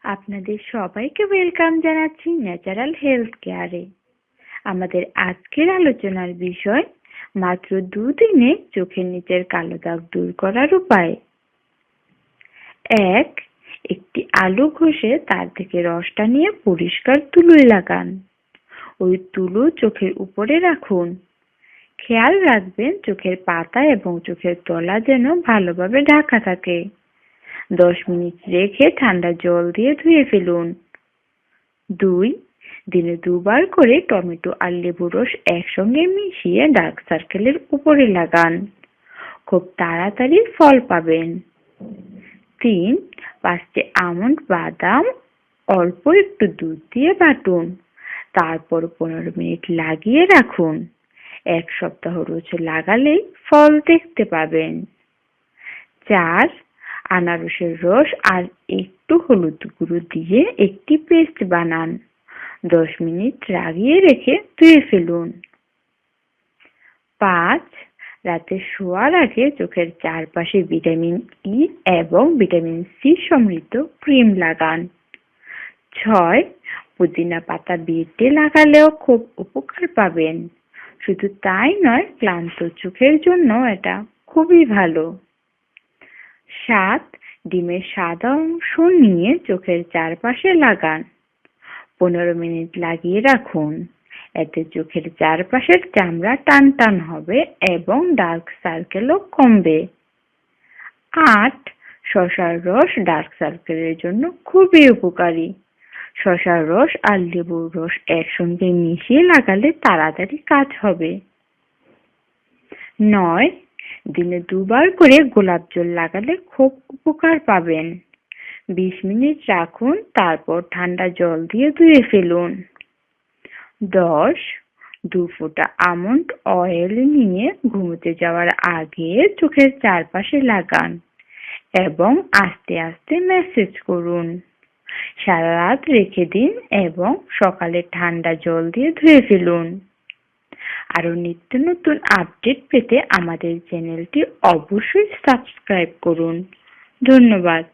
আপনাদের সবাইকে ওয়েলকাম জানাচ্ছি ন্যাচারাল হেলথ কেয়ারে। আমাদের আজকের আলোচনার বিষয় মাত্র 2 দিনে চোখের নিচের কালো দাগ দূর করার উপায়। 1. একটি আলু ঘষে তার থেকে রসটা নিয়ে পরিষ্কার তুলোয় লাগান। ওই তুলো চোখের উপরে রাখুন। খেয়াল রাখবেন চোখের পাতা এবং চোখের তলা যেন ভালোভাবে ঢাকা থাকে। 10 মিনিট রেখে ঠান্ডা জল দিয়ে ধুয়ে ফেলুন। 2. দিনে 2 বার করে টমেটো আর লেবুর রস একসঙ্গে মিশিয়ে ডার্ক সার্কেলের উপরে লাগান। খুব তাড়াতাড়ি ফল পাবেন। 3. 5টি আমন্ড বাদাম অল্প একটু দুধ দিয়ে বাটুন। তারপর 15 মিনিট লাগিয়ে রাখুন। 1 সপ্তাহ রোজ লাগালেই ফল দেখতে পাবেন। 4. আনারসের রস আর একটু হলুদ গুঁড়ো দিয়ে একটি পেস্ট বানান। 10 মিনিট লাগিয়ে রেখে ধুয়ে ফেলুন। 5. রাতে শোয়ার আগে চোখের চারপাশে ভিটামিন ই এবং ভিটামিন সি সমৃদ্ধ ক্রিম লাগান। 6. পুদিনা পাতা বেটে লাগালেও খুব উপকার পাবেন। শুধু তাই নয়, ক্লান্ত চোখের জন্য এটা খুবই ভালো। 7. ডিমের সাদা অংশ নিয়ে চোখের চারপাশে লাগান। 15 মিনিট লাগিয়ে রাখুন। এতে চোখের চারপাশের চামড়া টান হবে এবং ডার্ক সার্কেলও কমবে। 8. শসার রস ডার্ক সার্কেলের জন্য খুবই উপকারী। শসার রস আর লেবুর রস একসঙ্গে মিশিয়ে লাগালে তাড়াতাড়ি কাজ হবে। 9. দিনে 2 বার করে গোলাপ জল লাগালে খুব উপকার পাবেন। 20 মিনিট রাখুন, তারপর ঠান্ডা জল দিয়ে ধুয়ে ফেলুন। 10. 2 ফোঁটা আমন্ড অয়েল নিয়ে ঘুমোতে যাওয়ার আগে চোখের চারপাশে লাগান এবং আস্তে আস্তে ম্যাসেজ করুন। সারা রাত রেখে দিন এবং সকালে ঠান্ডা জল দিয়ে ধুয়ে ফেলুন। আরো নিত্য নতুন আপডেট পেতে আমাদের চ্যানেলটি অবশ্যই সাবস্ক্রাইব করুন। ধন্যবাদ।